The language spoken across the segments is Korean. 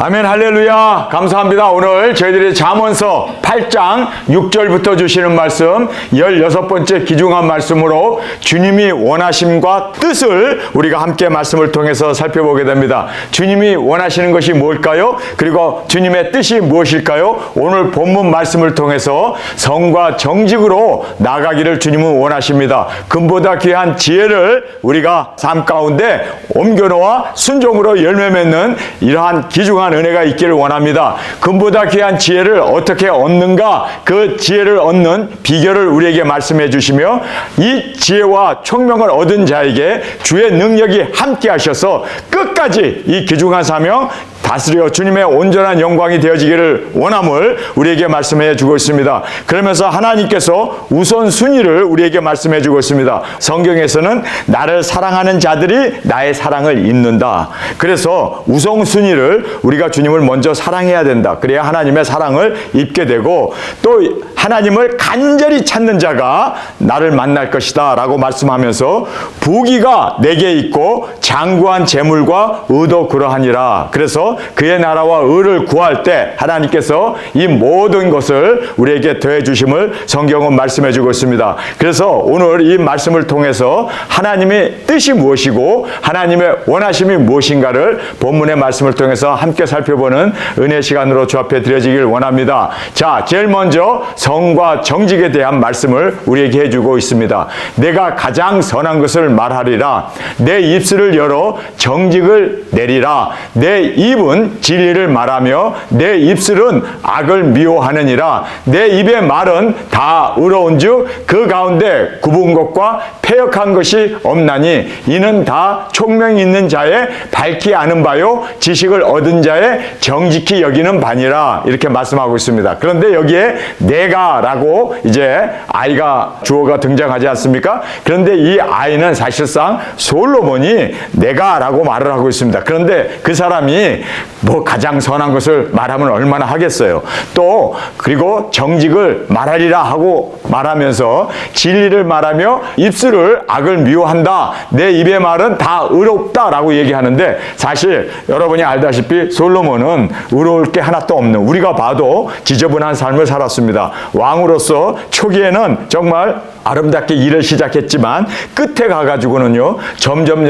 아멘, 할렐루야. 감사합니다. 오늘 저희들이 잠언서 8장 6절부터 주시는 말씀 16번째 귀중한 말씀으로 주님이 원하심과 뜻을 우리가 함께 말씀을 통해서 살펴보게 됩니다. 주님이 원하시는 것이 뭘까요? 그리고 주님의 뜻이 무엇일까요? 오늘 본문 말씀을 통해서 성과 정직으로 나가기를 주님은 원하십니다. 금보다 귀한 지혜를 우리가 삶 가운데 옮겨놓아 순종으로 열매 맺는 이러한 귀중한 은혜가 있기를 원합니다. 금보다 귀한 지혜를 어떻게 얻는가, 그 지혜를 얻는 비결을 우리에게 말씀해 주시며, 이 지혜와 총명을 얻은 자에게 주의 능력이 함께 하셔서 끝까지 이 귀중한 사명 다스려 주님의 온전한 영광이 되어지기를 원함을 우리에게 말씀해 주고 있습니다. 그러면서 하나님께서 우선순위를 우리에게 말씀해 주고 있습니다. 성경에서는 나를 사랑하는 자들이 나의 사랑을 입는다. 그래서 우선순위를 우리가 주님을 먼저 사랑해야 된다. 그래야 하나님의 사랑을 입게 되고, 또 하나님을 간절히 찾는 자가 나를 만날 것이다 라고 말씀하면서, 부귀가 내게 있고 장구한 재물과 의도 그러하니라. 그래서 그의 나라와 의를 구할 때 하나님께서 이 모든 것을 우리에게 더해 주심을 성경은 말씀해 주고 있습니다. 그래서 오늘 이 말씀을 통해서 하나님의 뜻이 무엇이고 하나님의 원하심이 무엇인가를 본문의 말씀을 통해서 함께 살펴보는 은혜 시간으로 주 앞에 드려지길 원합니다. 자, 제일 먼저 성과 정직에 대한 말씀을 우리에게 해주고 있습니다. 내가 가장 선한 것을 말하리라. 내 입술을 열어 정직을 내리라. 내 입은 진리를 말하며 내 입술은 악을 미워하느니라. 내 입의 말은 다 의로운즉 그 가운데 굽은 것과 패역한 것이 없나니 이는 다 총명이 있는 자의 밝히 아는 바요 지식을 얻은 자의 정직히 여기는 바니라. 이렇게 말씀하고 있습니다. 그런데 여기에 내가라고 이제 아이가 주어가 등장하지 않습니까? 그런데 이 아이는 사실상 솔로몬이 내가라고 말을 하고 있습니다. 그런데 그 사람이 뭐 가장 선한 것을 말하면 얼마나 하겠어요. 또 그리고 정직을 말하리라 하고 말하면서 진리를 말하며 입술을 악을 미워한다. 내 입의 말은 다 의롭다라고 얘기하는데, 사실 여러분이 알다시피 솔로몬은 의로울 게 하나도 없는, 우리가 봐도 지저분한 삶을 살았습니다. 왕으로서 초기에는 정말 아름답게 일을 시작했지만 끝에 가가지고는요 점점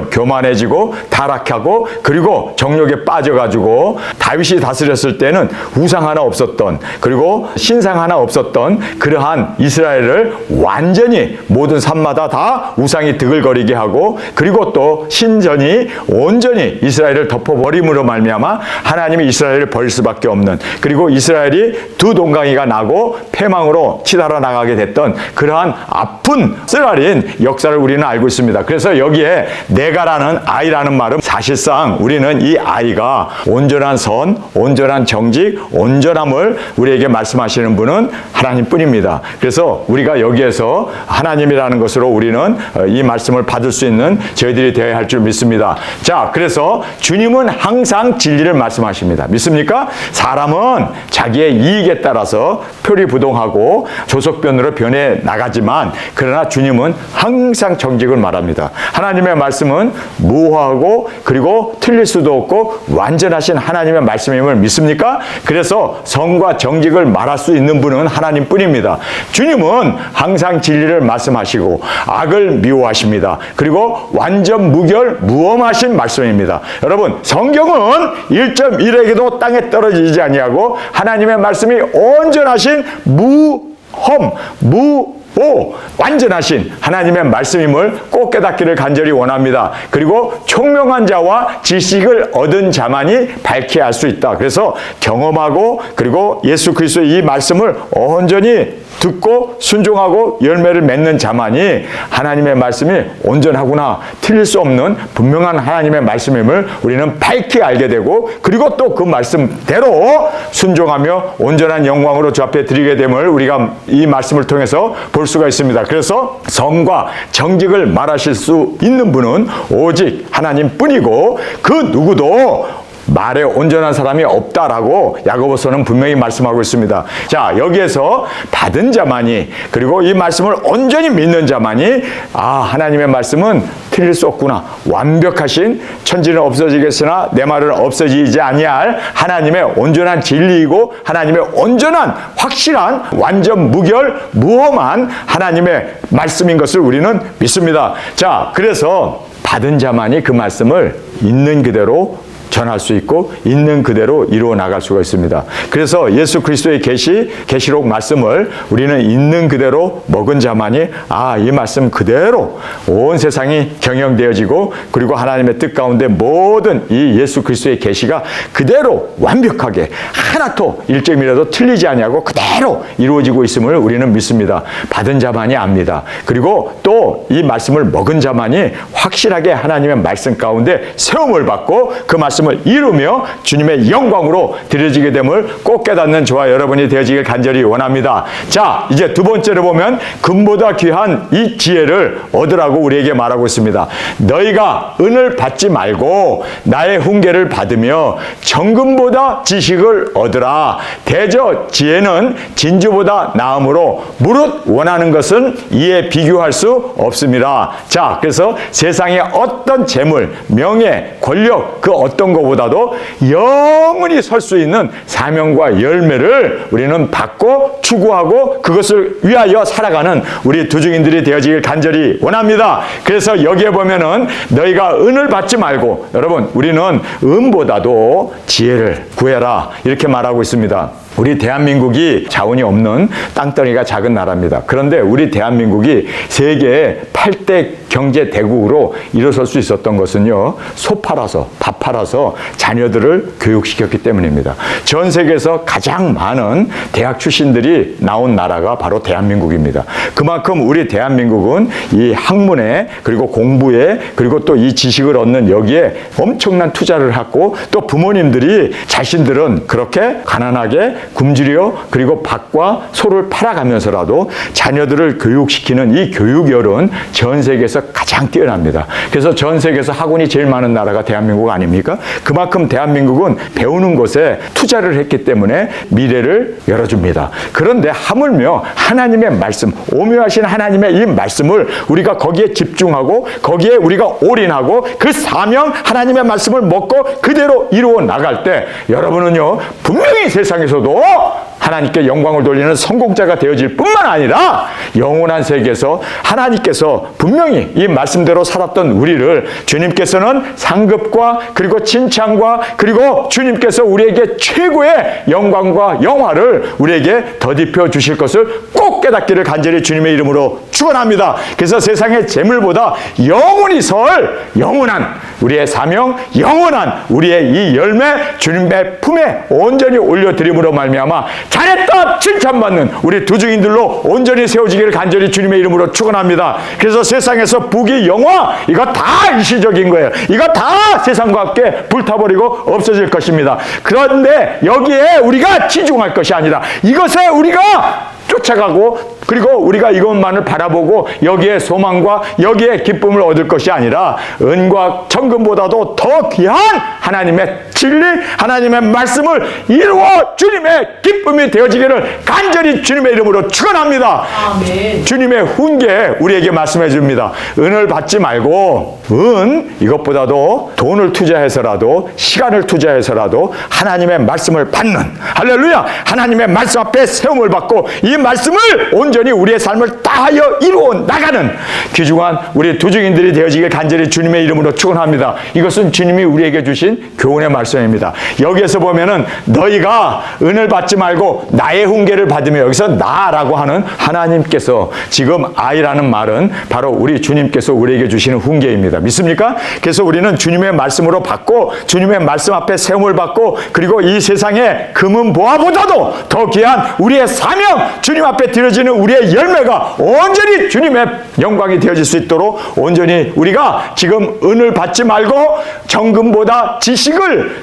교만해지고 타락하고, 그리고 정욕에 빠져가지고 다윗이 다스렸을 때는 우상 하나 없었던, 그리고 신상 하나 없었던 그러한 이스라엘을 완전히 모든 산마다 다 우상이 드글거리게 하고, 그리고 또 신전이 온전히 이스라엘을 덮어버림으로 말미암아 하나님이 이스라엘을 버릴 수밖에 없는, 그리고 이스라엘이 두 동강이가 나고 패망으로 치달아 나가게 됐던 그러한 아픈 쓰라린 역사를 우리는 알고 있습니다. 그래서 여기에 내가라는 아이라는 말은 사실상 우리는 이 아이가 온전한 선, 온전한 정직, 온전함을 우리에게 말씀하시는 분은 하나님뿐입니다. 그래서 우리가 여기에서 하나님이라는 것으로 우리는 이 말씀을 받을 수 있는 저희들이 되어야 할 줄 믿습니다. 자, 그래서 주님은 항상 진리를 말씀하십니다. 믿습니까? 사람은 자기의 이익에 따라서 표리부동하고 조석변으로 변해 나가지만, 그러나 주님은 항상 정직을 말합니다. 하나님의 말씀은 무화하고 그리고 틀릴 수도 없고 완전하신 하나님의 말씀임을 믿습니까? 그래서 성과 정직을 말할 수 있는 분은 하나님뿐입니다. 주님은 항상 진리를 말씀하시고 악을 미워하십니다. 그리고 완전 무결 무엄하신 말씀입니다. 여러분, 성경은 1.1에게도 땅에 떨어지지 아니하고 하나님의 말씀이 온전하신 완전하신 하나님의 말씀임을 꼭 깨닫기를 간절히 원합니다. 그리고 총명한 자와 지식을 얻은 자만이 밝히 알 수 있다. 그래서 경험하고 그리고 예수 그리스도의 이 말씀을 온전히 듣고 순종하고 열매를 맺는 자만이 하나님의 말씀이 온전하구나, 틀릴 수 없는 분명한 하나님의 말씀임을 우리는 밝히 알게 되고, 그리고 또 그 말씀대로 순종하며 온전한 영광으로 주 앞에 드리게 됨을 우리가 이 말씀을 통해서 볼 수가 있습니다. 그래서 성과 정직을 말하실 수 있는 분은 오직 하나님뿐이고 그 누구도 말에 온전한 사람이 없다라고 야고보서는 분명히 말씀하고 있습니다. 자, 여기에서 받은 자만이, 그리고 이 말씀을 온전히 믿는 자만이 하나님의 말씀은 틀릴 수 없구나. 완벽하신 천지는 없어지겠으나 내 말은 없어지지 아니할 하나님의 온전한 진리이고 하나님의 온전한 확실한 완전 무결 무험한 하나님의 말씀인 것을 우리는 믿습니다. 자, 그래서 받은 자만이 그 말씀을 있는 그대로 전할 수 있고 있는 그대로 이루어 나갈 수가 있습니다. 그래서 예수 그리스도의 계시록 말씀을 우리는 있는 그대로 먹은 자만이 이 말씀 그대로 온 세상이 경영되어지고 그리고 하나님의 뜻 가운데 모든 이 예수 그리스도의 계시가 그대로 완벽하게 하나도 일점이라도 틀리지 아니하고 그대로 이루어지고 있음을 우리는 믿습니다. 받은 자만이 압니다. 그리고 또 이 말씀을 먹은 자만이 확실하게 하나님의 말씀 가운데 세움을 받고 그 말씀을 이루며 주님의 영광으로 드려지게 됨을 꼭 깨닫는 저와 여러분이 되어지길 간절히 원합니다. 자, 이제 두 번째로 보면 금보다 귀한 이 지혜를 얻으라고 우리에게 말하고 있습니다. 너희가 은을 받지 말고 나의 훈계를 받으며 정금보다 지식을 얻으라. 대저 지혜는 진주보다 나음으로 무릇 원하는 것은 이에 비교할 수 없습니다. 자, 그래서 세상의 어떤 재물, 명예, 권력 그 어떤 것보다도 영원히 설 수 있는 사명과 열매를 우리는 받고 추구하고 그것을 위하여 살아가는 우리 두중인들이 되어지길 간절히 원합니다. 그래서 여기에 보면은 너희가 은을 받지 말고, 여러분 우리는 은보다도 지혜를 구해라 이렇게 말하고 있습니다. 우리 대한민국이 자원이 없는 땅덩이가 작은 나라입니다. 그런데 우리 대한민국이 세계 8대 경제 대국으로 일어설 수 있었던 것은요, 소 팔아서 밥 팔아서 자녀들을 교육시켰기 때문입니다. 전 세계에서 가장 많은 대학 출신들이 나온 나라가 바로 대한민국입니다. 그만큼 우리 대한민국은 이 학문에 그리고 공부에 그리고 또 이 지식을 얻는 여기에 엄청난 투자를 하고 또 부모님들이 자신들은 그렇게 가난하게 굶주려 그리고 밥과 소를 팔아가면서라도 자녀들을 교육시키는 이 교육열은 전 세계에서 가장 뛰어납니다. 그래서 전 세계에서 학원이 제일 많은 나라가 대한민국 아닙니까? 그만큼 대한민국은 배우는 것에 투자를 했기 때문에 미래를 열어줍니다. 그런데 하물며 하나님의 말씀, 오묘하신 하나님의 이 말씀을 우리가 거기에 집중하고 거기에 우리가 올인하고 그 사명 하나님의 말씀을 먹고 그대로 이루어 나갈 때 여러분은요 분명히 세상에서도 하나님께 영광을 돌리는 성공자가 되어질 뿐만 아니라 영원한 세계에서 하나님께서 분명히 이 말씀대로 살았던 우리를 주님께서는 상급과 그리고 칭찬과 그리고 주님께서 우리에게 최고의 영광과 영화를 우리에게 덧입혀 주실 것을 꼭 깨닫기를 간절히 주님의 이름으로 축원합니다. 그래서 세상의 재물보다 영원히 설 영원한 우리의 사명, 영원한 우리의 이 열매 주님의 품에 온전히 올려드림으로 말미암아 잘했다 칭찬받는 우리 두중인들로 온전히 세워지기를 간절히 주님의 이름으로 축원합니다. 그래서 세상에서 부귀 영화 이거 다 일시적인 거예요. 이거 다 세상과 함께 불타버리고 없어질 것입니다. 그런데 여기에 우리가 치중할 것이 아니라 이것에 우리가 쫓아가고 그리고 우리가 이것만을 바라보고 여기에 소망과 여기에 기쁨을 얻을 것이 아니라 은과 정금보다도 더 귀한 하나님의 진리, 하나님의 말씀을 이루어 주님의 기쁨이 되어지기를 간절히 주님의 이름으로 축원합니다. 아멘. 주님의 훈계 우리에게 말씀해 줍니다. 은을 받지 말고 이것보다도 돈을 투자해서라도 시간을 투자해서라도 하나님의 말씀을 받는 할렐루야 하나님의 말씀 앞에 세움을 받고 이 말씀을 온전히 우리의 삶을 다하여 이루어 나가는 귀중한 우리 두중인들이 되어지길 간절히 주님의 이름으로 축원합니다. 이것은 주님이 우리에게 주신 교훈의 말씀입니다. 여기에서 보면은 너희가 은을 받지 말고 나의 훈계를 받으며 여기서 나라고 하는 하나님께서 지금 I라는 말은 바로 우리 주님께서 우리에게 주시는 훈계입니다. 믿습니까? 그래서 우리는 주님의 말씀으로 받고 주님의 말씀 앞에 세움을 받고 그리고 이 세상의 금은 보화보다도 더 귀한 우리의 사명 주님 앞에 드려지는 우리의 열매가 온전히 주님의 영광이 되어질 수 있도록 온전히 우리가 지금 은을 받지 말고 정금보다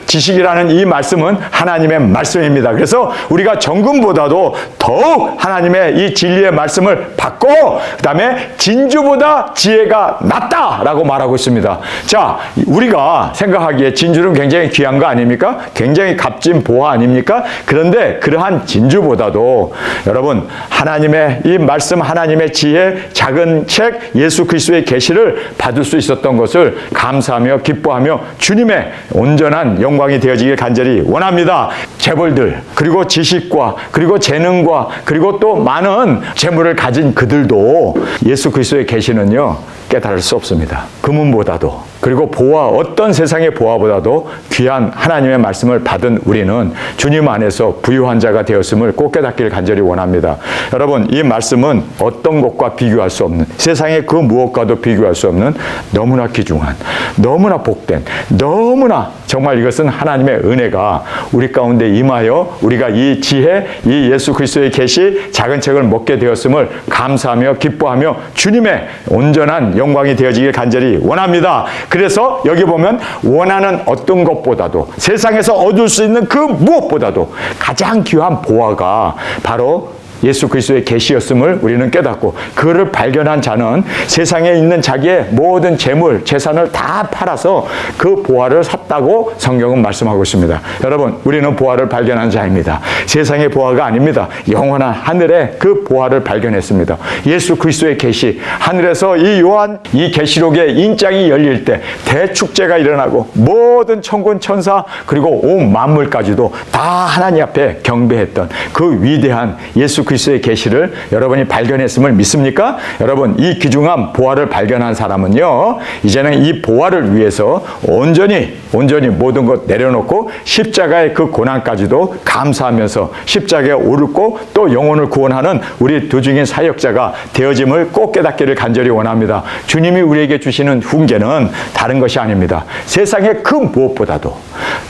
지식이라는 이 말씀은 하나님의 말씀입니다. 그래서 우리가 정금보다도 더욱 하나님의 이 진리의 말씀을 받고 그 다음에 진주보다 지혜가 낫다라고 말하고 있습니다. 자, 우리가 생각하기에 진주는 굉장히 귀한 거 아닙니까? 굉장히 값진 보화 아닙니까? 그런데 그러한 진주보다도 여러분 하나님의 이 말씀 하나님의 지혜 작은 모든 책 예수 그리스도의 계시를 받을 수 있었던 것을 감사하며 기뻐하며 주님의 온전한 영광이 되어지길 간절히 원합니다. 재벌들, 그리고 지식과 그리고 재능과 그리고 또 많은 재물을 가진 그들도 예수 그리스도의 계시는요 깨달을 수 없습니다. 금은보다도, 그리고 보화, 어떤 세상의 보화보다도 귀한 하나님의 말씀을 받은 우리는 주님 안에서 부유한 자가 되었음을 꼭 깨닫기를 간절히 원합니다. 여러분, 이 말씀은 어떤 것과 비교할 수 없는, 세상의 그 무엇과도 비교할 수 없는 너무나 귀중한, 너무나 복된, 너무나 정말 이것은 하나님의 은혜가 우리 가운데 임하여 우리가 이 지혜, 이 예수 그리스도의 계시 작은 책을 먹게 되었음을 감사하며 기뻐하며 주님의 온전한 영광이 되어지길 간절히 원합니다. 그래서 여기 보면 원하는 어떤 것보다도, 세상에서 얻을 수 있는 그 무엇보다도 가장 귀한 보화가 바로 예수 그리스도의 계시였음을 우리는 깨닫고, 그를 발견한 자는 세상에 있는 자기의 모든 재물, 재산을 다 팔아서 그 보화를 샀다고 성경은 말씀하고 있습니다. 여러분, 우리는 보화를 발견한 자입니다. 세상의 보화가 아닙니다. 영원한 하늘의 그 보화를 발견했습니다. 예수 그리스도의 계시, 하늘에서 이 요한 이 계시록의 인장이 열릴 때 대축제가 일어나고 모든 천군 천사 그리고 온 만물까지도 다 하나님 앞에 경배했던 그 위대한 예수 그리스도의 계시를 여러분이 발견했음을 믿습니까? 여러분, 이 귀중한 보화를 발견한 사람은요, 이제는 이 보화를 위해서 온전히 모든 것 내려놓고 십자가의 그 고난까지도 감사하면서 십자가에 오르고 또 영혼을 구원하는 우리 도중인 사역자가 되어짐을 꼭 깨닫기를 간절히 원합니다. 주님이 우리에게 주시는 훈계는 다른 것이 아닙니다. 세상의 그 무엇보다도,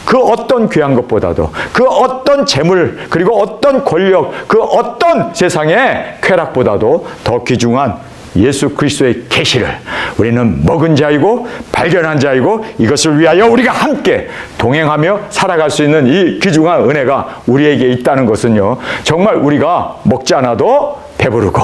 그 어떤 귀한 것보다도, 그 어떤 재물, 그리고 어떤 권력, 그 어떤 세상의 쾌락보다도 더 귀중한 예수 그리스도의 계시를 우리는 먹은 자이고 발견한 자이고, 이것을 위하여 우리가 함께 동행하며 살아갈 수 있는 이 귀중한 은혜가 우리에게 있다는 것은요, 정말 우리가 먹지 않아도 배부르고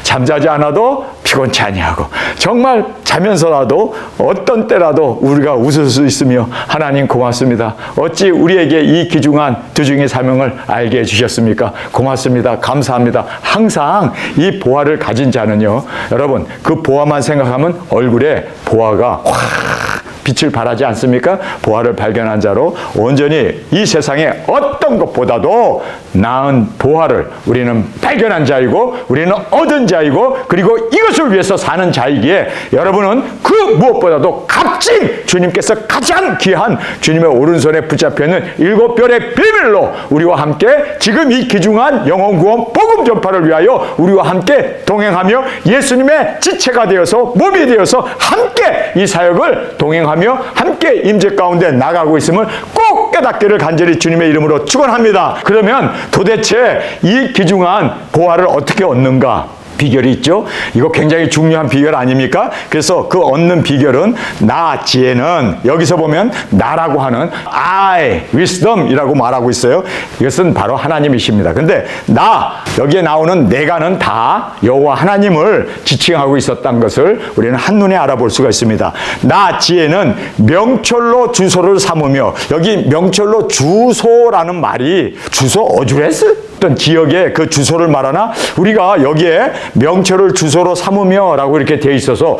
잠자지 않아도 피곤치 아니하고, 정말 자면서라도 어떤 때라도 우리가 웃을 수 있으며, 하나님 고맙습니다. 어찌 우리에게 이 귀중한 두중의 사명을 알게 해주셨습니까? 고맙습니다. 감사합니다. 항상 이 보화를 가진 자는요, 여러분, 그 보화만 생각하면 얼굴에 보화가 확 빛을 발하지 않습니까? 보화를 발견한 자로 온전히 이 세상의 어떤 것보다도 나은 보화를 우리는 발견한 자이고, 우리는 얻은 자이고, 그리고 이것을 위해서 사는 자이기에 여러분은 그 무엇보다도 값진 주님께서 가장 귀한 주님의 오른손에 붙잡혀 있는 7별의 비밀로 우리와 함께 지금 이 귀중한 영혼 구원 복음 전파를 위하여 우리와 함께 동행하며 예수님의 지체가 되어서, 몸이 되어서 함께 이 사역을 동행하며 함께 임재 가운데 나가고 있음을 꼭 깨닫기를 간절히 주님의 이름으로 축원합니다. 그러면 도대체 이 귀중한 보화를 어떻게 얻는가? 비결이 있죠. 이거 굉장히 중요한 비결 아닙니까? 그래서 그 얻는 비결은 나 지혜는, 여기서 보면 나라고 하는 I, wisdom이라고 말하고 있어요. 이것은 바로 하나님이십니다. 근데 나, 여기에 나오는 내가는 다 여호와 하나님을 지칭하고 있었던 것을 우리는 한눈에 알아볼 수가 있습니다. 나 지혜는 명철로 주소를 삼으며, 여기 명철로 주소라는 말이 주소 어드레스? 어떤 지역의 그 주소를 말하나? 우리가 여기에 명철을 주소로 삼으며 라고 이렇게 되어 있어서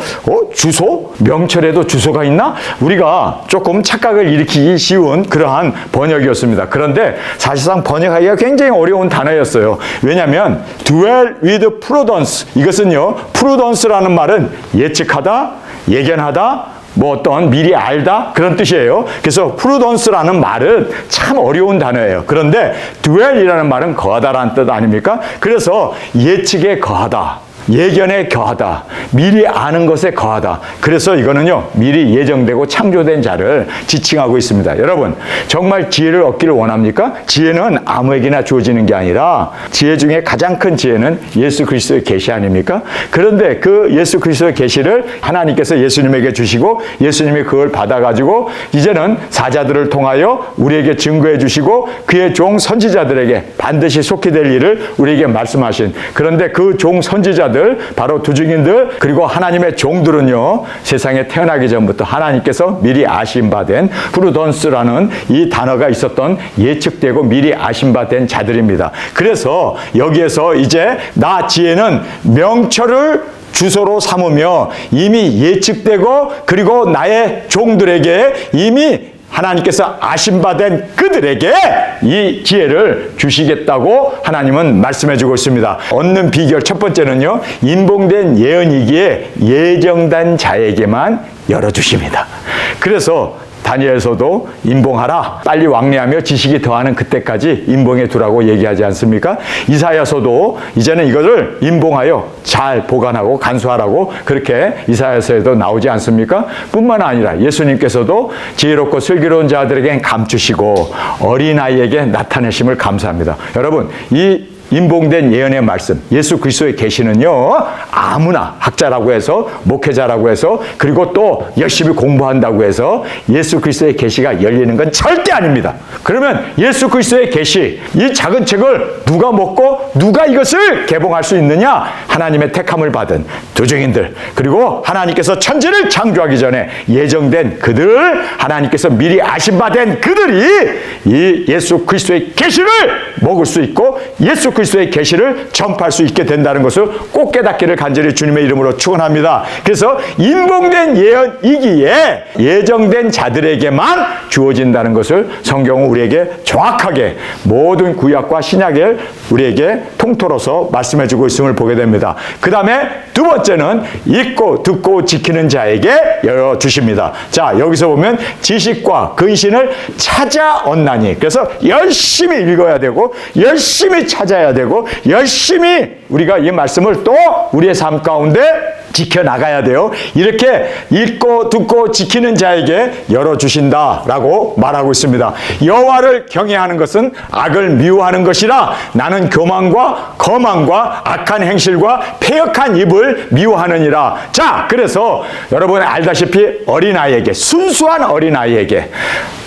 주소? 명철에도 주소가 있나? 우리가 조금 착각을 일으키기 쉬운 그러한 번역이었습니다. 그런데 사실상 번역하기가 굉장히 어려운 단어였어요. 왜냐하면 dwell with prudence, 이것은요, prudence라는 말은 예측하다, 예견하다, 뭐 어떤 미리 알다, 그런 뜻이에요. 그래서 프루던스라는 말은 참 어려운 단어예요. 그런데 dwell이라는 말은 거하다라는 뜻 아닙니까? 그래서 예측에 거하다, 예견에 거하다, 미리 아는 것에 거하다. 그래서 이거는요, 미리 예정되고 창조된 자를 지칭하고 있습니다. 여러분, 정말 지혜를 얻기를 원합니까? 지혜는 아무에게나 주어지는 게 아니라 지혜 중에 가장 큰 지혜는 예수 그리스도의 계시 아닙니까? 그런데 그 예수 그리스도의 계시를 하나님께서 예수님에게 주시고, 예수님이 그걸 받아가지고 이제는 사자들을 통하여 우리에게 증거해 주시고, 그의 종 선지자들에게 반드시 속히 될 일을 우리에게 말씀하신, 그런데 그 종 선지자들, 바로 두중인들, 그리고 하나님의 종들은요, 세상에 태어나기 전부터 하나님께서 미리 아신 바 된 프루던스라는 이 단어가 있었던, 예측되고 미리 아신 바 된 자들입니다. 그래서 여기에서 이제 나 지혜는 명철을 주소로 삼으며 이미 예측되고 그리고 나의 종들에게 이미 하나님께서 아심받은 그들에게 이 기회를 주시겠다고 하나님은 말씀해 주고 있습니다. 얻는 비결 첫 번째는요, 인봉된 예언이기에 예정된 자에게만 열어주십니다. 그래서 다니엘서도 인봉하라, 빨리 왕래하며 지식이 더하는 그때까지 인봉해 두라고 얘기하지 않습니까? 이사야서도 이제는 이것을 인봉하여 잘 보관하고 간수하라고 그렇게 이사야서에도 나오지 않습니까? 뿐만 아니라 예수님께서도 지혜롭고 슬기로운 자들에겐 감추시고 어린아이에게 나타내심을 감사합니다. 여러분, 이 인봉된 예언의 말씀, 예수 그리스도의 계시는요, 아무나 학자라고 해서, 목회자라고 해서, 그리고 또 열심히 공부한다고 해서 예수 그리스도의 계시가 열리는 건 절대 아닙니다. 그러면 예수 그리스도의 계시, 이 작은 책을 누가 먹고 누가 이것을 개봉할 수 있느냐? 하나님의 택함을 받은 두중인들, 그리고 하나님께서 천지를 창조하기 전에 예정된 그들, 하나님께서 미리 아심받은 그들이 이 예수 그리스도의 계시를 먹을 수 있고 예수 그리스도의 계시를 전파할 수 있게 된다는 것을 꼭 깨닫기를 간절히 주님의 이름으로 축원합니다. 그래서 인봉된 예언이기에 예정된 자들에게만 주어진다는 것을 성경은 우리에게 정확하게 모든 구약과 신약을 우리에게 통틀어서 말씀해 주고 있음을 보게 됩니다. 그 다음에 두 번째는 읽고 듣고 지키는 자에게 열어주십니다. 자, 여기서 보면 지식과 근신을 찾아 얻나니, 그래서 열심히 읽어야 되고 열심히 찾아야 되고 열심히 우리가 이 말씀을 또 우리의 삶 가운데 지켜나가야 돼요. 이렇게 읽고 듣고 지키는 자에게 열어주신다라고 말하고 있습니다. 여호와를 경외하는 것은 악을 미워하는 것이라 나는 교만과 거만과 악한 행실과 패역한 입을 미워하느니라. 자, 그래서 여러분 알다시피 어린아이에게, 순수한 어린아이에게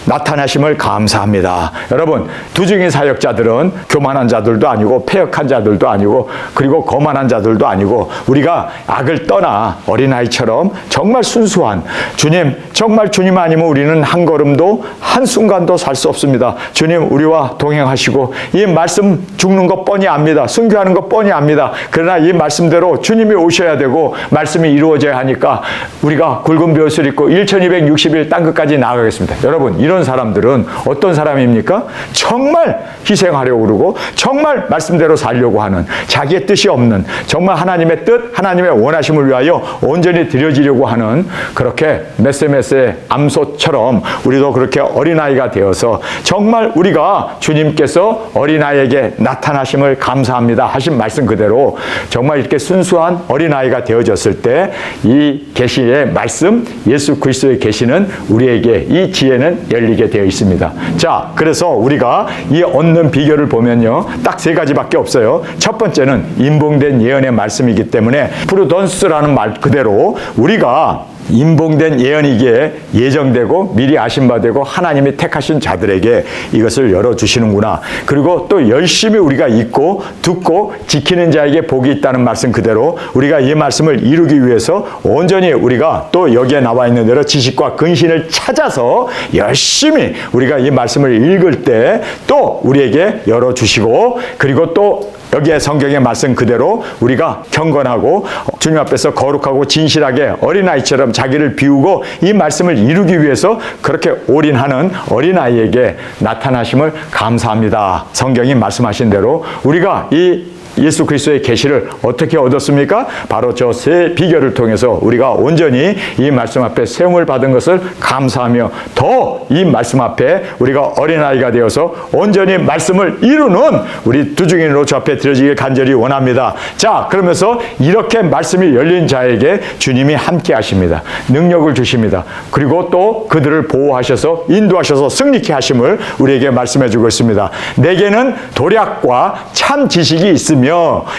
나타나심을 감사합니다. 여러분, 두중인 사역자들은 교만한 자들도 아니고 패역한 자들도 아니고 그리고 거만한 자들도 아니고 우리가 악을 떠나 어린아이처럼 정말 순수한 주님, 정말 주님 아니면 우리는 한 걸음도 한순간도 살 수 없습니다. 주님, 우리와 동행하시고 이 말씀 죽는 것 뻔히 압니다. 순교하는 것 뻔히 압니다. 그러나 이 말씀대로 주님이 오셔야 되고 말씀이 이루어져야 하니까 우리가 굵은 벼슬 입고 1260일 땅끝까지 나아가겠습니다. 여러분, 이런 사람들은 어떤 사람입니까? 정말 희생하려고 그러고 정말 말씀대로 살려고 하는, 자기의 뜻이 없는, 정말 하나님의 뜻, 하나님의 원하심을 위하여 온전히 드려지려고 하는, 그렇게 메세메세 암소처럼 우리도 그렇게 어린아이가 되어서 정말 우리가 주님께서 어린아이에게 나타나심을 감사합니다 하신 말씀 그대로 정말 이렇게 순수한 어린아이가 되어졌을 때 이 계시의 말씀, 예수 그리스도의 계시는 우리에게, 이 지혜는 열리게 되어 있습니다. 자, 그래서 우리가 이 얻는 비결을 보면요, 딱 세 가지밖에 없어요. 첫 번째는 인봉된 예언의 말씀이기 때문에 프루던스라는 말 그대로 우리가 인봉된 예언이기에 예정되고 미리 아심받고 하나님이 택하신 자들에게 이것을 열어주시는구나. 그리고 또 열심히 우리가 읽고 듣고 지키는 자에게 복이 있다는 말씀 그대로 우리가 이 말씀을 이루기 위해서 온전히 우리가 또 여기에 나와 있는 대로 지식과 근신을 찾아서 열심히 우리가 이 말씀을 읽을 때 또 우리에게 열어주시고, 그리고 또 여기에 성경의 말씀 그대로 우리가 경건하고 주님 앞에서 거룩하고 진실하게 어린아이처럼 자기를 비우고 이 말씀을 이루기 위해서 그렇게 올인하는 어린아이에게 나타나심을 감사합니다. 성경이 말씀하신 대로 우리가 이 예수 그리스도의 계시를 어떻게 얻었습니까? 바로 저 세 비결을 통해서 우리가 온전히 이 말씀 앞에 세움을 받은 것을 감사하며 더 이 말씀 앞에 우리가 어린아이가 되어서 온전히 말씀을 이루는 우리 두중인으로 주 앞에 드려지길 간절히 원합니다. 자, 그러면서 이렇게 말씀이 열린 자에게 주님이 함께 하십니다. 능력을 주십니다. 그리고 또 그들을 보호하셔서 인도하셔서 승리케 하심을 우리에게 말씀해 주고 있습니다. 내게는 도략과 참 지식이 있으며,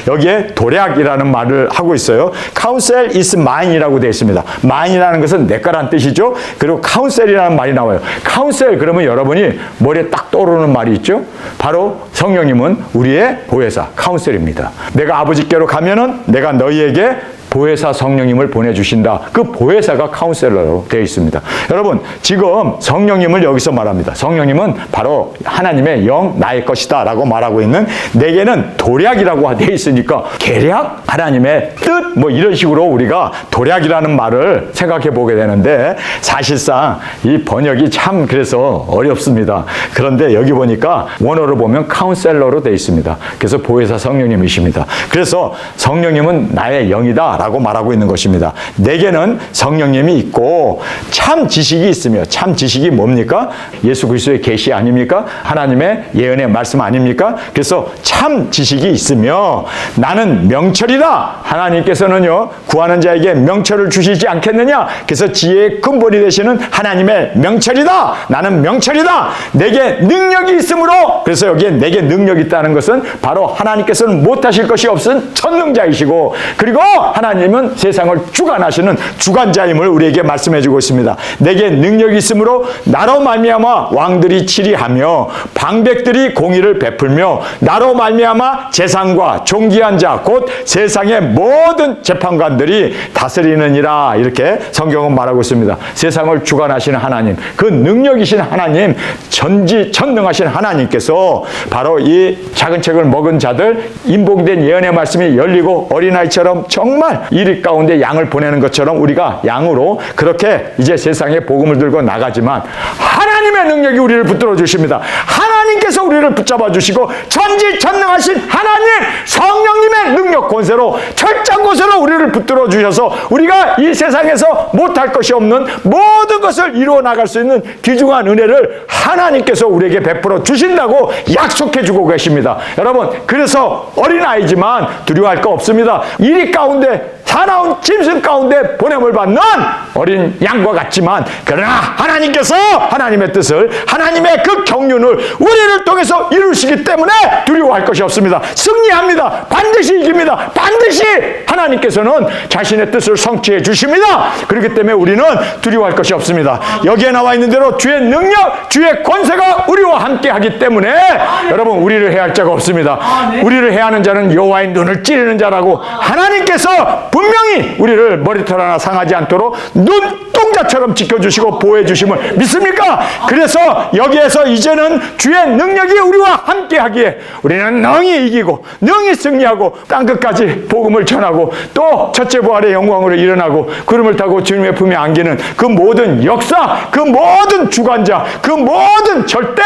여기에 도략이라는 말을 하고 있어요. Counsel is mine이라고 되어 있습니다. mine이라는 것은 내 거란 뜻이죠. 그리고 counsel이라는 말이 나와요. counsel 그러면 여러분이 머리에 딱 떠오르는 말이 있죠. 바로 성령님은 우리의 보혜사, counsel입니다. 내가 아버지께로 가면은 내가 너희에게 보혜사 성령님을 보내주신다. 그 보혜사가 카운셀러로 되어 있습니다. 여러분, 지금 성령님을 여기서 말합니다. 성령님은 바로 하나님의 영, 나의 것이다 라고 말하고 있는, 내게는 도략이라고 되어 있으니까 계략? 하나님의 뜻? 뭐 이런 식으로 우리가 도략이라는 말을 생각해 보게 되는데, 사실상 이 번역이 참 그래서 어렵습니다. 그런데 여기 보니까 원어로 보면 카운셀러로 되어 있습니다. 그래서 보혜사 성령님이십니다. 그래서 성령님은 나의 영이다 라고 말하고 있는 것입니다. 내게는 성령님이 있고 참 지식이 있으며, 참 지식이 뭡니까? 예수 그리스도의 계시 아닙니까? 하나님의 예언의 말씀 아닙니까? 그래서 참 지식이 있으며 나는 명철이다. 하나님께서는요, 구하는 자에게 명철을 주시지 않겠느냐? 그래서 지혜의 근본이 되시는 하나님의 명철이다. 나는 명철이다. 내게 능력이 있으므로, 그래서 여기에 내게 능력이 있다는 것은 바로 하나님께서는 못하실 것이 없은 전능자이시고, 그리고 하나님은 세상을 주관하시는 주관자임을 우리에게 말씀해 주고 있습니다. 내게 능력이 있으므로 나로 말미암아 왕들이 치리하며 방백들이 공의를 베풀며 나로 말미암아 재상과 존귀한 자 곧 세상의 모든 재판관들이 다스리느니라. 이렇게 성경은 말하고 있습니다. 세상을 주관하시는 하나님, 그 능력이신 하나님, 전지전능하신 하나님께서 바로 이 작은 책을 먹은 자들, 인복된 예언의 말씀이 열리고 어린아이처럼 정말 이리 가운데 양을 보내는 것처럼 우리가 양으로 그렇게 이제 세상에 복음을 들고 나가지만, 하나님의 능력이 우리를 붙들어 주십니다. 하나님께서 우리를 붙잡아 주시고 전지전능하신 하나님 성령님의 능력 권세로, 철장 권세로 우리를 붙들어 주셔서 우리가 이 세상에서 못할 것이 없는 모든 것을 이루어 나갈 수 있는 귀중한 은혜를 하나님께서 우리에게 베풀어 주신다고 약속해 주고 계십니다. 여러분, 그래서 어린아이지만 두려워할 거 없습니다. 이리 가운데 사나운 짐승 가운데 보냄을 받는 어린 양과 같지만, 그러나 하나님께서 하나님의 뜻을, 하나님의 그 경륜을 우리를 통해서 이루시기 때문에 두려워할 것이 없습니다. 승리합니다. 반드시 이깁니다. 반드시 하나님께서는 자신의 뜻을 성취해 주십니다. 그렇기 때문에 우리는 두려워할 것이 없습니다. 여기에 나와 있는 대로 주의 능력, 주의 권세가 우리와 함께 하기 때문에 여러분, 우리를 해할 자가 없습니다. 우리를 해하는 자는 여호와의 눈을 찌르는 자라고 하나님께서 분명히 우리를 머리털 하나 상하지 않도록 눈동자처럼 지켜주시고 보호해주심을 믿습니까? 그래서 여기에서 이제는 주의 능력이 우리와 함께하기에 우리는 능히 이기고 능히 승리하고 땅끝까지 복음을 전하고 또 첫째 부활의 영광으로 일어나고 구름을 타고 주님의 품에 안기는 그 모든 역사, 그 모든 주관자, 그 모든 절대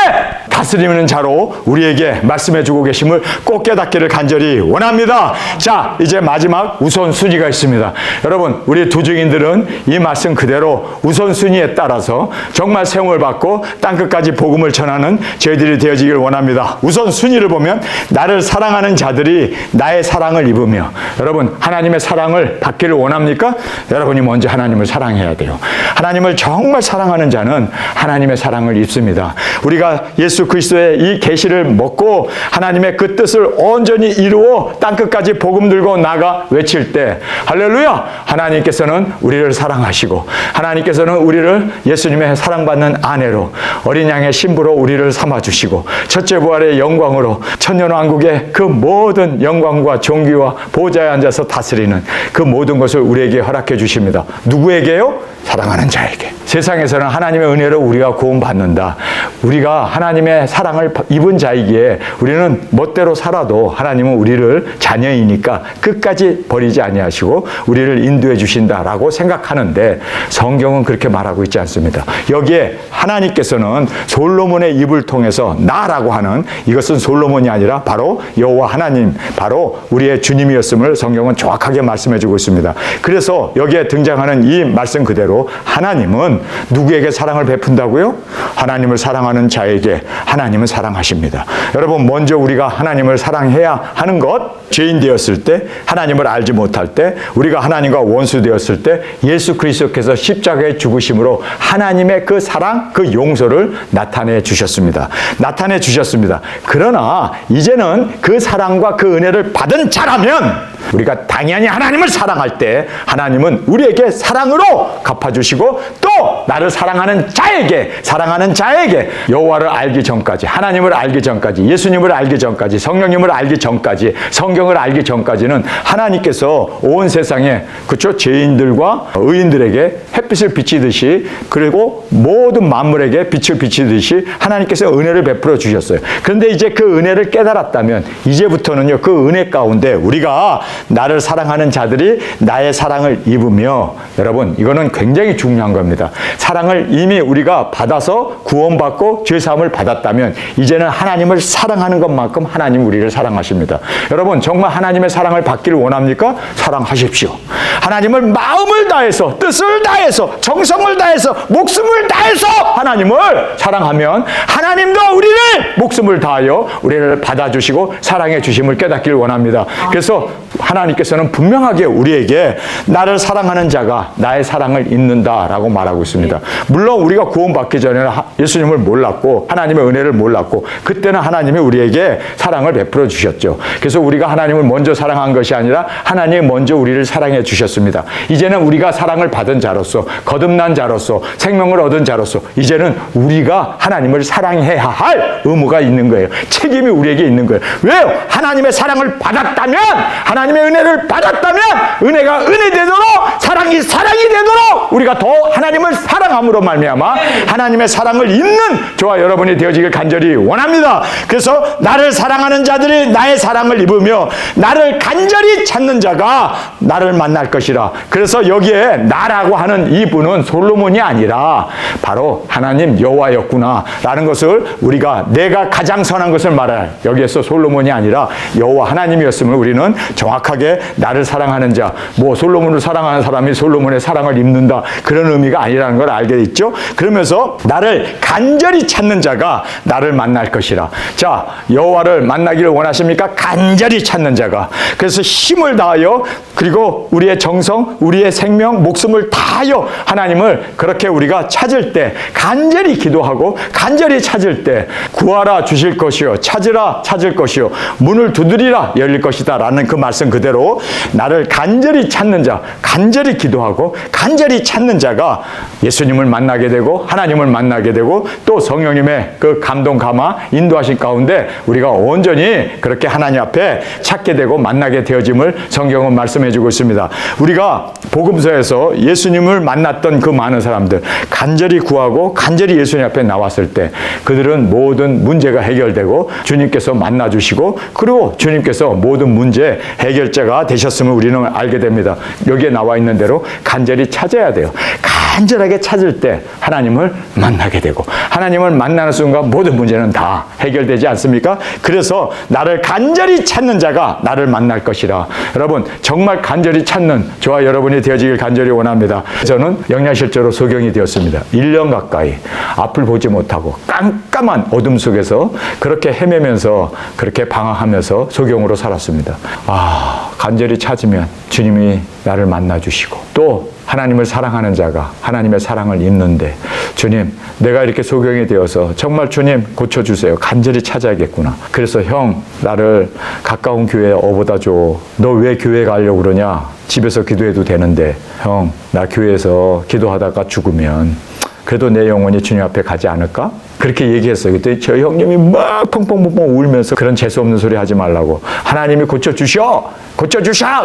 다스리는 자로 우리에게 말씀해주고 계심을 꼭 깨닫기를 간절히 원합니다. 자, 이제 마지막 우선순위가 있습니다. 여러분, 우리 두중인들은 이 말씀 그대로 우선순위에 따라서 정말 세움을 받고 땅끝까지 복음을 전하는 저희들이 되어지길 원합니다. 우선순위를 보면 나를 사랑하는 자들이 나의 사랑을 입으며, 여러분, 하나님의 사랑을 받기를 원합니까? 여러분이 먼저 하나님을 사랑해야 돼요. 하나님을 정말 사랑하는 자는 하나님의 사랑을 입습니다. 우리가 예수 그리스도의 이 계시를 먹고 하나님의 그 뜻을 온전히 이루어 땅끝까지 복음 들고 나가 외칠 때, 할렐루야! 하나님께서는 우리를 사랑하시고 하나님께서는 우리를 예수님의 사랑받는 아내로, 어린 양의 신부로 우리를 삼아주시고 첫째 부활의 영광으로 천년왕국의 그 모든 영광과 존귀와 보좌에 앉아서 다스리는 그 모든 것을 우리에게 허락해 주십니다. 누구에게요? 사랑하는 자에게. 세상에서는 하나님의 은혜로 우리가 구원받는다. 우리가 하나님의 사랑을 입은 자이기에 우리는 멋대로 살아도 하나님은 우리를 자녀이니까 끝까지 버리지 아니하시고 우리를 인도해 주신다라고 생각하는데, 성경은 그렇게 말하고 있지 않습니다. 여기에 하나님께서는 솔로몬의 입을 통해서 나라고 하는, 이것은 솔로몬이 아니라 바로 여호와 하나님, 바로 우리의 주님이었음을 성경은 정확하게 말씀해 주고 있습니다. 그래서 여기에 등장하는 이 말씀 그대로 하나님은 누구에게 사랑을 베푼다고요? 하나님을 사랑하는 자에게 하나님은 사랑하십니다. 여러분, 먼저 우리가 하나님을 사랑해야 하는 것, 죄인 되었을 때, 하나님을 알지 못할 때, 우리가 하나님과 원수 되었을 때 예수 그리스도께서 십자가에 죽으심으로 하나님의 그 사랑, 그 용서를 나타내 주셨습니다. 나타내 주셨습니다. 그러나 이제는 그 사랑과 그 은혜를 받은 자라면 우리가 당연히 하나님을 사랑할 때 하나님은 우리에게 사랑으로 갚아주시고 또 나를 사랑하는 자에게 여호와를 알기 전까지, 하나님을 알기 전까지, 예수님을 알기 전까지, 성령님을 알기 전까지, 성경을 알기 전까지는 하나님께서 온 세상에 그쵸 죄인들과 의인들에게 햇빛을 비치듯이 그리고 모든 만물에게 빛을 비치듯이 하나님께서 은혜를 베풀어 주셨어요. 그런데 이제 그 은혜를 깨달았다면 이제부터는요 그 은혜 가운데 우리가 나를 사랑하는 자들이 나의 사랑을 입으며, 여러분 이거는 굉장히 중요한 겁니다. 사랑을 이미 우리가 받아서 구원받고 죄사함을 받았다면 이제는 하나님을 사랑하는 것만큼 하나님 우리를 사랑하십니다. 여러분 정말 하나님의 사랑을 받기를 원합니까? 사랑하십시오. 하나님을 마음을 다해서, 뜻을 다해서, 정성을 다해서, 목숨을 다해서 하나님을 사랑하면 하나님도 우리를 목숨을 다하여 우리를 받아주시고 사랑해 주심을 깨닫기를 원합니다. 그래서 하나님께서는 분명하게 우리에게 나를 사랑하는 자가 나의 사랑을 입는다라고 말하고 있습니다. 물론 우리가 구원받기 전에는 예수님을 몰랐고 하나님의 은혜를 몰랐고 그때는 하나님이 우리에게 사랑을 베풀어 주셨죠. 그래서 우리가 하나님을 먼저 사랑한 것이 아니라 하나님이 먼저 우리를 사랑해 주셨습니다. 이제는 우리가 사랑을 받은 자로서, 거듭난 자로서, 생명을 얻은 자로서 이제는 우리가 하나님을 사랑해야 할 의무가 있는 거예요. 책임이 우리에게 있는 거예요. 왜요? 하나님의 사랑을 받았다면, 하나님의 은혜를 받았다면 은혜가 은혜 되도록, 사랑이 사랑이 되도록 우리가 더 하나님을 사랑함으로 말미암아 하나님의 사랑을 입는 저와 여러분이 되어지길 간절히 원합니다. 그래서 나를 사랑하는 자들이 나의 사랑을 입으며 나를 간절히 찾는 자가 나를 만날 것이라. 그래서 여기에 나라고 하는 이분은 솔로몬이 아니라 바로 하나님 여호와였구나 라는 것을 우리가, 내가 가장 선한 것을 말할, 여기에서 솔로몬이 아니라 여호와 하나님이었음을 우리는 정확하게 나를 사랑하는 자, 뭐 솔로몬을 사랑하는 사람이 솔로몬의 사랑을 입는다 그런 의미가 아니라는 걸 알게 있죠. 그러면서 나를 간절히 찾는 자가 나를 만날 것이라. 자, 여호와를 만나기를 원하십니까? 간절히 찾는 자가. 그래서 힘을 다하여 그리고 우리의 정성, 우리의 생명, 목숨을 다하여 하나님을 그렇게 우리가 찾을 때, 간절히 기도하고 간절히 찾을 때 구하라 주실 것이요, 찾으라 찾을 것이요, 문을 두드리라 열릴 것이다 라는 그 말씀 그대로 나를 간절히 찾는 자, 간절히 기도하고 간절히 찾는 자가 예수님을 만나게 되고 하나님을 만나게 되고 또 성령님의 그 감동 감화 인도하신 가운데 우리가 온전히 그렇게 하나님 앞에 찾게 되고 만나게 되어짐을 성경은 말씀해 주고 있습니다. 우리가 복음서에서 예수님을 만났던 그 많은 사람들, 간절히 구하고 간절히 예수님 앞에 나왔을 때 그들은 모든 문제가 해결되고 주님께서 만나주시고 그리고 주님께서 모든 문제 해결자가 되셨음을 우리는 알게 됩니다. 여기에 나와 있는 대로 간절히 찾아야 돼요. 간절하게 찾을 때 하나님을 만나게 되고 하나님을 만나는 순간 모든 문제는 다 해결되지 않습니까? 그래서 나를 간절히 찾는 자가 나를 만날 것이라. 여러분 정말 간절히 찾는 저와 여러분이 되어지길 간절히 원합니다. 저는 영양실조로 소경이 되었습니다. 1년 가까이 앞을 보지 못하고 깜깜한 어둠 속에서 그렇게 헤매면서 그렇게 방황하면서 소경으로 살았습니다. 간절히 찾으면 주님이 나를 만나주시고 또 하나님을 사랑하는 자가 하나님의 사랑을 입는데, 주님 내가 이렇게 소경이 되어서 정말 주님 고쳐주세요. 간절히 찾아야겠구나. 그래서 형 나를 가까운 교회에 업어다 줘. 너 왜 교회 가려고 그러냐? 집에서 기도해도 되는데. 형 나 교회에서 기도하다가 죽으면 그래도 내 영혼이 주님 앞에 가지 않을까? 그렇게 얘기했어요. 그때 저 형님이 막 펑펑펑펑 울면서 그런 재수 없는 소리 하지 말라고. 하나님이 고쳐주셔!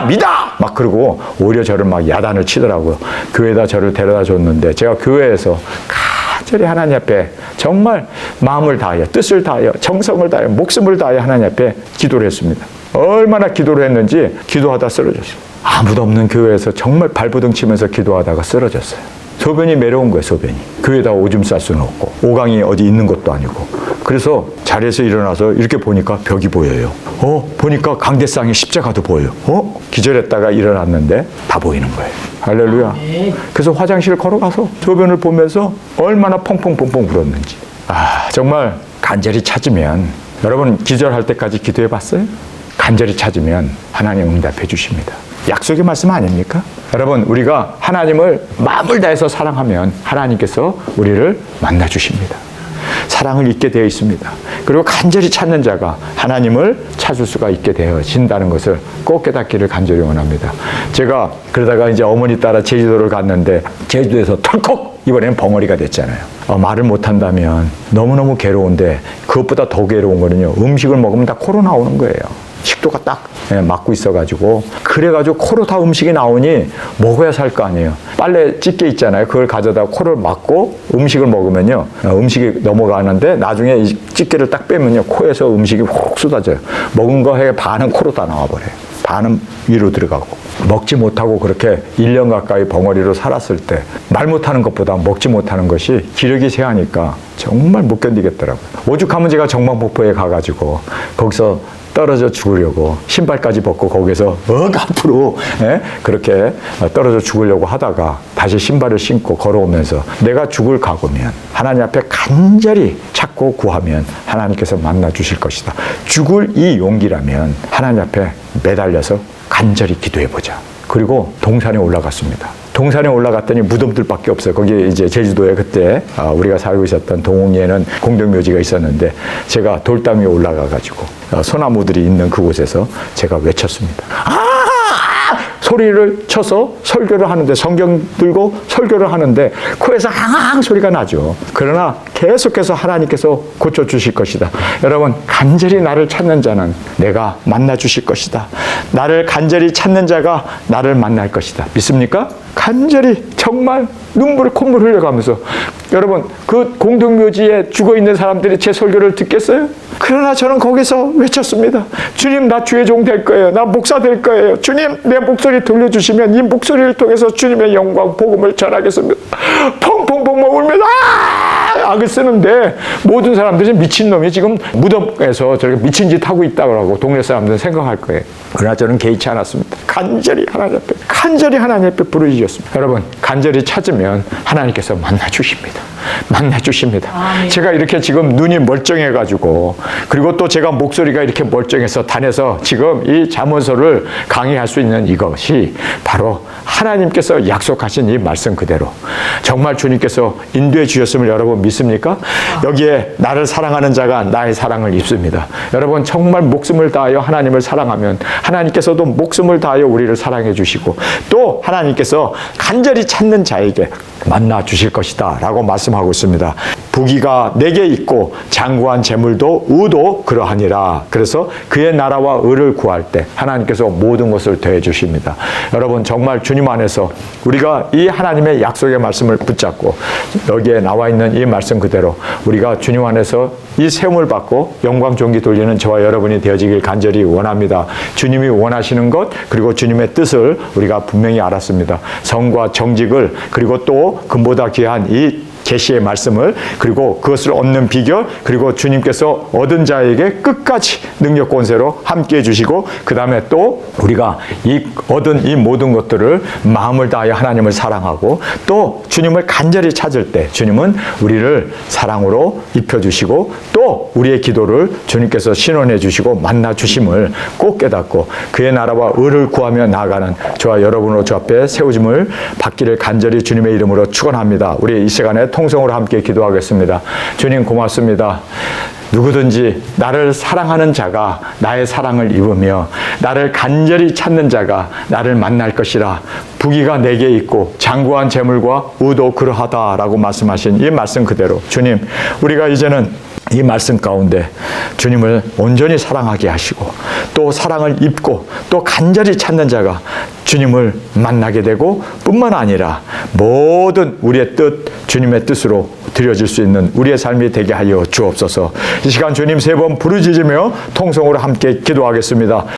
믿어! 막 그러고 오히려 저를 막 야단을 치더라고요. 교회에다 저를 데려다 줬는데 제가 교회에서 간절히 하나님 앞에 정말 마음을 다하여, 뜻을 다하여, 정성을 다하여, 목숨을 다하여 하나님 앞에 기도를 했습니다. 얼마나 기도를 했는지 기도하다 쓰러졌어요. 아무도 없는 교회에서 정말 발버둥 치면서 기도하다가 쓰러졌어요. 소변이 매려운 거예요, 소변이. 교회에다 오줌 쌀 수는 없고, 오강이 어디 있는 것도 아니고. 그래서 자리에서 일어나서 이렇게 보니까 벽이 보여요. 보니까 강대상의 십자가도 보여요. 기절했다가 일어났는데 다 보이는 거예요. 할렐루야. 그래서 화장실 걸어가서 소변을 보면서 얼마나 펑펑펑펑 울었는지. 정말 간절히 찾으면, 여러분 기절할 때까지 기도해 봤어요? 간절히 찾으면 하나님 응답해 주십니다. 약속의 말씀 아닙니까? 여러분 우리가 하나님을 마음을 다해서 사랑하면 하나님께서 우리를 만나 주십니다. 사랑을 잊게 되어 있습니다. 그리고 간절히 찾는 자가 하나님을 찾을 수가 있게 되어진다는 것을 꼭 깨닫기를 간절히 원합니다. 제가 그러다가 이제 어머니 따라 제주도를 갔는데 제주도에서 털컥 이번에는 벙어리가 됐잖아요. 말을 못한다면 너무너무 괴로운데 그것보다 더 괴로운 거는요. 음식을 먹으면 다 코로 나오는 거예요. 식도가 딱 막고 있어가지고 그래가지고 코로 다 음식이 나오니 먹어야 살 거 아니에요. 빨래 집게 있잖아요. 그걸 가져다 코를 막고 음식을 먹으면요. 음식이 넘어가는데 나중에 이 집게를 딱 빼면요. 코에서 음식이 훅 쏟아져요. 먹은 거에 반은 코로 다 나와버려요. 반은 위로 들어가고. 먹지 못하고 그렇게 1년 가까이 벙어리로 살았을 때 말 못하는 것보다 먹지 못하는 것이 기력이 세하니까 정말 못 견디겠더라고요. 오죽하면 제가 정방폭포에 가가지고 거기서 떨어져 죽으려고 신발까지 벗고 거기서 앞으로 그렇게 떨어져 죽으려고 하다가 다시 신발을 신고 걸어오면서 내가 죽을 각오면 하나님 앞에 간절히 찾고 구하면 하나님께서 만나 주실 것이다. 죽을 이 용기라면 하나님 앞에 매달려서 간절히 기도해보자. 그리고 동산에 올라갔습니다. 동산에 올라갔더니 무덤들밖에 없어요. 거기 이제 제주도에 그때 우리가 살고 있었던 동홍리에는 공동묘지가 있었는데 제가 돌담 위에 올라가가지고 소나무들이 있는 그곳에서 제가 외쳤습니다. 소리를 쳐서 설교를 하는데 성경 들고 설교를 하는데 코에서 앙앙 소리가 나죠. 그러나 계속해서 하나님께서 고쳐주실 것이다. 여러분 간절히 나를 찾는 자는 내가 만나 주실 것이다. 나를 간절히 찾는 자가 나를 만날 것이다. 믿습니까? 간절히 정말 눈물 콧물 흘려가면서 여러분 그 공동묘지에 죽어있는 사람들이 제 설교를 듣겠어요? 그러나 저는 거기서 외쳤습니다. 주님 나 주의 종 될 거예요. 나 목사 될 거예요. 주님 내 목소리 들려주시면 이 목소리를 통해서 주님의 영광 복음을 전하겠습니다. 펑펑펑 울면서 악을 쓰는데 모든 사람들이 미친놈이 지금 무덤에서 저렇게 미친 짓 하고 있다고 동네 사람들은 생각할 거예요. 그러나 저는 개의치 않았습니다. 간절히 하나님 앞에 부르짖었습니다. 여러분 간절히 찾으면 하나님께서 만나 주십니다. 만나 주십니다. 제가 이렇게 지금 눈이 멀쩡해가지고 그리고 또 제가 목소리가 이렇게 멀쩡해서 단에서 지금 이 잠언서를 강의할 수 있는 이것이 바로 하나님께서 약속하신 이 말씀 그대로 정말 주님께서 인도해 주셨음을 여러분 믿습니까? 여기에 나를 사랑하는 자가 나의 사랑을 입습니다. 여러분 정말 목숨을 다하여 하나님을 사랑하면 하나님께서도 목숨을 다하여 우리를 사랑해 주시고 또 하나님께서 간절히 찾는 자에게 만나 주실 것이다 라고 말씀하고 있습니다. 부귀가 내게 있고 장구한 재물도 의도 그러하니라. 그래서 그의 나라와 의를 구할 때 하나님께서 모든 것을 더해 주십니다. 여러분 정말 주님 안에서 우리가 이 하나님의 약속의 말씀을 붙잡고 여기에 나와 있는 이 말씀 그대로 우리가 주님 안에서 이 세움을 받고 영광 존귀 돌리는 저와 여러분이 되어지길 간절히 원합니다. 주님이 원하시는 것 그리고 주님의 뜻을 우리가 분명히 알았습니다. 성과 정직을 그리고 또 금보다 귀한 이 계시의 말씀을 그리고 그것을 얻는 비결 그리고 주님께서 얻은 자에게 끝까지 능력 권세로 함께해 주시고 그 다음에 또 우리가 이 얻은 이 모든 것들을 마음을 다하여 하나님을 사랑하고 또 주님을 간절히 찾을 때 주님은 우리를 사랑으로 입혀주시고 또 우리의 기도를 주님께서 신원해 주시고 만나 주심을 꼭 깨닫고 그의 나라와 의를 구하며 나아가는 저와 여러분으로 주 앞에 세우짐을 받기를 간절히 주님의 이름으로 축원합니다. 우리 이 시간에 통성으로 함께 기도하겠습니다. 주님 고맙습니다. 누구든지 나를 사랑하는 자가 나의 사랑을 입으며 나를 간절히 찾는 자가 나를 만날 것이라. 부귀가 내게 있고 장구한 재물과 의도 그러하다라고 말씀하신 이 말씀 그대로 주님 우리가 이제는 이 말씀 가운데 주님을 온전히 사랑하게 하시고 또 사랑을 입고 또 간절히 찾는 자가 주님을 만나게 되고 뿐만 아니라 모든 우리의 뜻 주님의 뜻으로 드려질 수 있는 우리의 삶이 되게 하여 주옵소서. 이 시간 주님 세 번 부르짖으며 통성으로 함께 기도하겠습니다.